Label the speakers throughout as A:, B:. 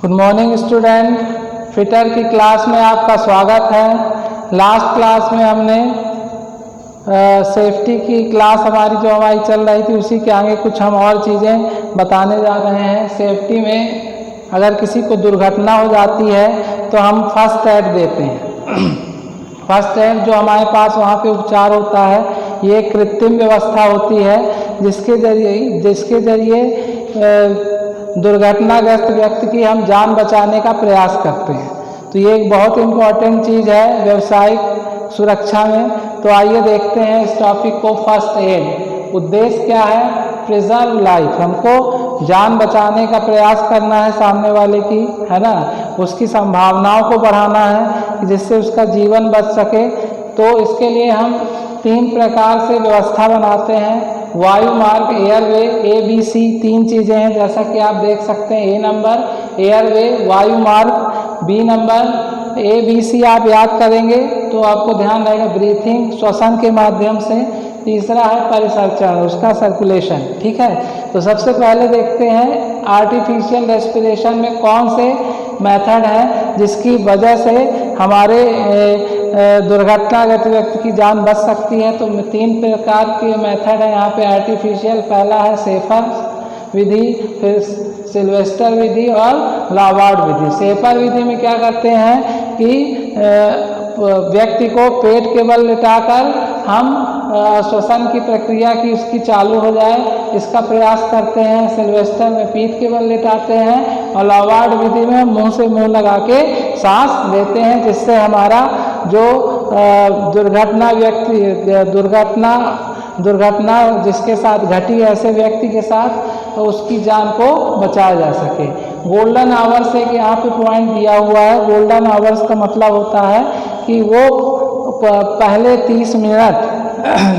A: Good morning student, fitter की class में आपका स्वागत है। लास्ट क्लास में हमने सेफ्टी की क्लास हमारी चल रही थी, उसी के आगे कुछ हम और चीज़ें बताने जा रहे हैं। सेफ्टी में अगर किसी को दुर्घटना हो जाती है तो हम फर्स्ट एड देते हैं। फर्स्ट एड जो हमारे पास वहाँ पे उपचार होता है, ये एक कृत्रिम व्यवस्था होती है जिसके जरिए दुर्घटनाग्रस्त व्यक्ति की हम जान बचाने का प्रयास करते हैं। तो ये एक बहुत इम्पॉर्टेंट चीज़ है व्यावसायिक सुरक्षा में। तो आइए देखते हैं इस टॉपिक को। फर्स्ट एड उद्देश्य क्या है? प्रिजर्व लाइफ, हमको जान बचाने का प्रयास करना है सामने वाले की, है ना, उसकी संभावनाओं को बढ़ाना है जिससे उसका जीवन बच सके। तो इसके लिए हम 3 प्रकार से व्यवस्था बनाते हैं। वायु मार्ग, एयरवे, ABC 3 चीज़ें हैं जैसा कि आप देख सकते हैं। A नंबर एयरवे, वायु मार्ग। B नंबर ABC आप याद करेंगे तो आपको ध्यान रहेगा ब्रीथिंग, श्वसन के माध्यम से। तीसरा है परिसंचरण, उसका सर्कुलेशन। ठीक है, तो सबसे पहले देखते हैं आर्टिफिशियल रेस्पिरेशन में कौन से मेथड है जिसकी वजह से हमारे दुर्घटनाग्रस्त व्यक्ति की जान बच सकती है। तो 3 प्रकार के मेथड है यहाँ पे आर्टिफिशियल। पहला है सेफर विधि, फिर सिल्वेस्टर विधि और लावार्ड विधि। सेफर विधि में क्या करते हैं कि व्यक्ति को पेट के बल लिटाकर हम श्वसन की प्रक्रिया की उसकी चालू हो जाए, इसका प्रयास करते हैं। सिल्वेस्टर में पीठ के बल लिटाते हैं और लावार्ड विधि में मुंह से मुंह लगा के सांस लेते हैं, जिससे हमारा जो दुर्घटना जिसके साथ घटी ऐसे व्यक्ति के साथ, तो उसकी जान को बचाया जा सके। गोल्डन आवर्स एक यहाँ पे पॉइंट दिया हुआ है। गोल्डन आवर्स का मतलब होता है कि वो पहले 30 मिनट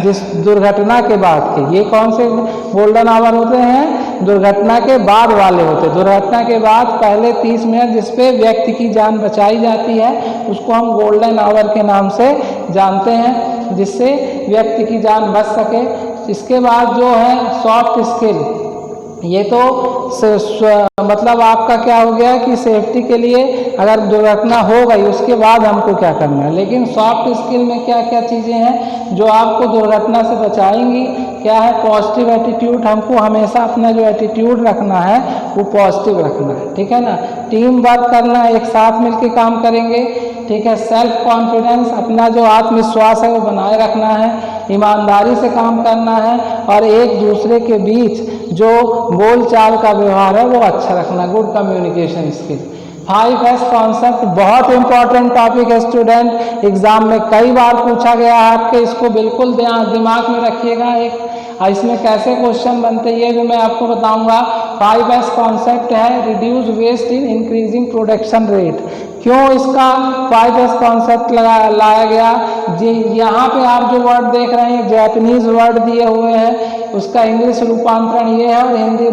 A: जिस दुर्घटना के बाद के, ये कौन से गोल्डन आवर होते हैं? दुर्घटना के बाद वाले होते हैं। दुर्घटना के बाद पहले 30 मिनट जिस पे व्यक्ति की जान बचाई जाती है उसको हम गोल्डन आवर के नाम से जानते हैं, जिससे व्यक्ति की जान बच सके। इसके बाद जो है सॉफ्ट स्किल, ये तो मतलब आपका क्या हो गया कि सेफ्टी के लिए अगर दुर्घटना हो गई उसके बाद हमको क्या करना है। लेकिन सॉफ्ट स्किल में क्या क्या चीज़ें हैं जो आपको दुर्घटना से बचाएंगी? क्या है? पॉजिटिव एटीट्यूड, हमको हमेशा अपना जो एटीट्यूड रखना है वो पॉजिटिव रखना है। ठीक है ना, टीम वर्क करना, एक साथ मिलकर काम करेंगे। ठीक है, सेल्फ कॉन्फिडेंस, अपना जो आत्मविश्वास है वो बनाए रखना है। ईमानदारी से काम करना है और एक दूसरे के बीच जो बोलचाल का व्यवहार है वो अच्छा रखना, good communication skill. 5S concept बहुत इंपॉर्टेंट टॉपिक है स्टूडेंट, एग्जाम में कई बार पूछा गया है आपके, इसको बिल्कुल दिमाग में रखिएगा। इसमें कैसे क्वेश्चन बनते हैं ये भी मैं आपको बताऊंगा। 5S कॉन्सेप्ट है reduce waste in increasing production rate. क्यों इसका 5S कॉन्सेप्ट लाया गया जी? यहाँ पे आप जो वर्ड देख रहे हैं जैपनीज वर्ड दिए हुए हैं, उसका इंग्लिश रूपांतरण ये है और हिंदी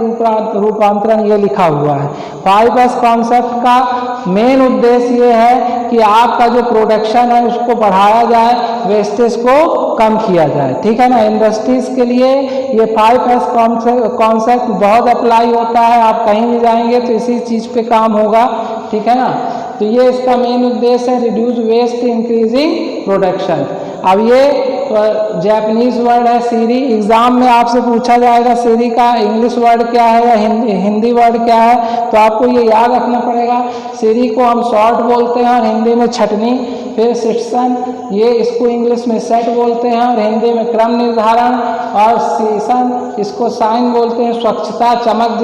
A: रूपांतरण ये लिखा हुआ है। 5S कॉन्सेप्ट का मेन उद्देश्य ये है कि आपका जो प्रोडक्शन है उसको बढ़ाया जाए, वेस्टेज को कम किया जाए। ठीक है ना, इंडस्ट्रीज के लिए ये 5S कॉन्सेप्ट बहुत अप्लाई होता है। आप कहीं भी जाएंगे तो इसी चीज़ पे काम होगा। ठीक है ना, तो ये इसका मेन उद्देश्य है, रिड्यूस वेस्ट इंक्रीजिंग प्रोडक्शन। अब ये जैपनीज वर्ड है सीरी, एग्जाम में आपसे पूछा जाएगा सीरी का इंग्लिश वर्ड क्या है या हिंदी वर्ड क्या है, तो आपको ये याद रखना पड़ेगा। सीरी को हम शॉर्ट बोलते हैं और हिंदी में छटनी। फिर सिट्सन, ये इसको इंग्लिश में सेट बोलते हैं और हिंदी में क्रम निर्धारण। और सीसन, इसको साइन बोलते हैं, स्वच्छता, चमक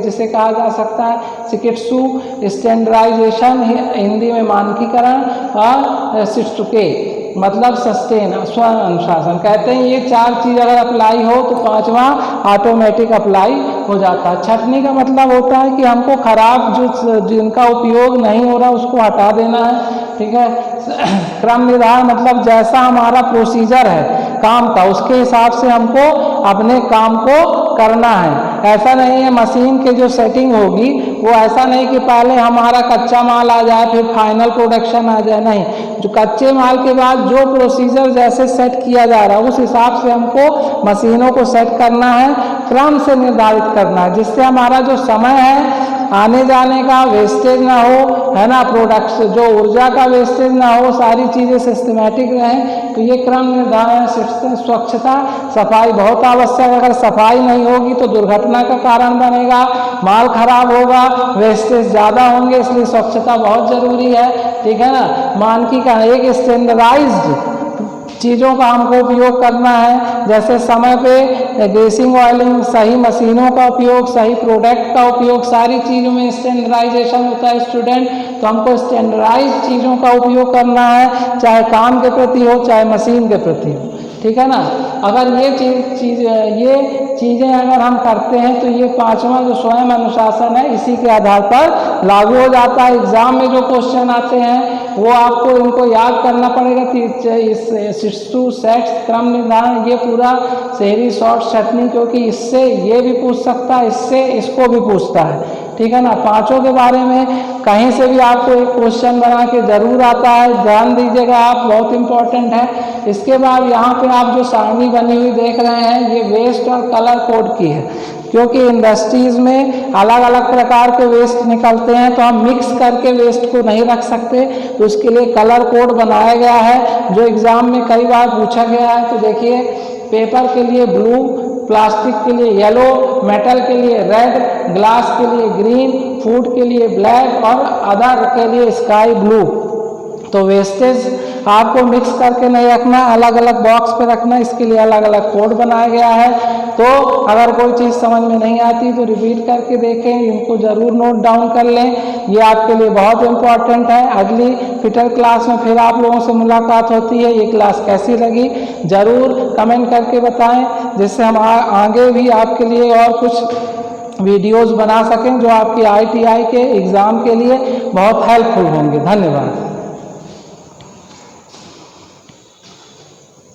A: जिसे कहा जा सकता है। चिकित्सु, स्टैंडर्डाइजेशन, हिंदी में मानकीकरण। और शिक्षुके मतलब सस्टेन, स्व अनुशासन। कहते हैं ये 4 चीज़ अगर अप्लाई हो तो 5वां ऑटोमेटिक अप्लाई हो जाता है। छटनी का मतलब होता है कि हमको खराब जिनका उपयोग नहीं हो रहा उसको हटा देना है। ठीक है, क्रम निर्धारण मतलब जैसा हमारा प्रोसीजर है काम का उसके हिसाब से हमको अपने काम को करना है। ऐसा नहीं है मशीन के जो सेटिंग होगी वो ऐसा नहीं कि पहले हमारा कच्चा माल आ जाए फिर फाइनल प्रोडक्शन आ जाए, नहीं, जो कच्चे माल के बाद जो प्रोसीजर जैसे सेट किया जा रहा है उस हिसाब से हमको मशीनों को सेट करना है, क्रम से निर्धारित करना है, जिससे हमारा जो समय है आने जाने का वेस्टेज ना हो, है ना, प्रोडक्ट जो ऊर्जा का वेस्टेज ना हो, सारी चीज़ें सिस्टमेटिक रहें। तो ये क्रम निर्धारण, स्वच्छता सफाई बहुत आवश्यक। अगर सफाई नहीं होगी तो दुर्घटना का कारण बनेगा, माल खराब होगा, वेस्टेज ज़्यादा होंगे, इसलिए स्वच्छता बहुत ज़रूरी है। ठीक है ना। मानकीकरण, एक स्टैंडर्डाइज्ड चीज़ों का हमको उपयोग करना है, जैसे समय पे ग्रेसिंग ऑयलिंग, सही मशीनों का उपयोग, सही प्रोडक्ट का उपयोग, सारी चीज़ों में स्टैंडर्डाइजेशन होता है स्टूडेंट। तो हमको स्टैंडर्डाइज चीज़ों का उपयोग करना है, चाहे काम के प्रति हो चाहे मशीन के प्रति हो। ठीक है ना। अगर ये चीज़ें अगर हम करते हैं तो ये पांचवा जो स्वयं अनुशासन है इसी के आधार पर लागू हो जाता है। एग्जाम में जो क्वेश्चन आते हैं वो आपको इनको याद करना पड़ेगा। शिशु सेट्स क्रम निर्धारण, ये पूरा शहरी शॉर्ट छटनी, क्योंकि इससे ये भी पूछ सकता है, इससे इसको भी पूछता है। ठीक है ना। पांचों के बारे में कहीं से भी आपको एक क्वेश्चन बना के जरूर आता है, ध्यान दीजिएगा आप, बहुत इंपॉर्टेंट है। इसके बाद यहाँ पे आप जो सारणी बनी हुई देख रहे हैं ये वेस्ट और कलर कोड की है, क्योंकि इंडस्ट्रीज में अलग अलग प्रकार के वेस्ट निकलते हैं तो हम मिक्स करके वेस्ट को नहीं रख सकते, तो उसके लिए कलर कोड बनाया गया है जो एग्जाम में कई बार पूछा गया है। तो देखिए, पेपर के लिए ब्लू, प्लास्टिक के लिए येलो, मेटल के लिए रेड, ग्लास के लिए ग्रीन, फूड के लिए ब्लैक और अदर के लिए स्काई ब्लू। तो वेस्टेज आपको मिक्स करके नहीं रखना, अलग अलग बॉक्स पे रखना, इसके लिए अलग अलग कोड बनाया गया है। तो अगर कोई चीज़ समझ में नहीं आती तो रिपीट करके देखें, इनको ज़रूर नोट डाउन कर लें, ये आपके लिए बहुत इम्पोर्टेंट है। अगली फिटर क्लास में फिर आप लोगों से मुलाकात होती है। ये क्लास कैसी लगी ज़रूर कमेंट करके बताएं, जिससे हम आगे भी आपके लिए और कुछ वीडियोज़ बना सकें जो आपकी ITI के एग्ज़ाम के लिए बहुत हेल्पफुल होंगे। धन्यवाद।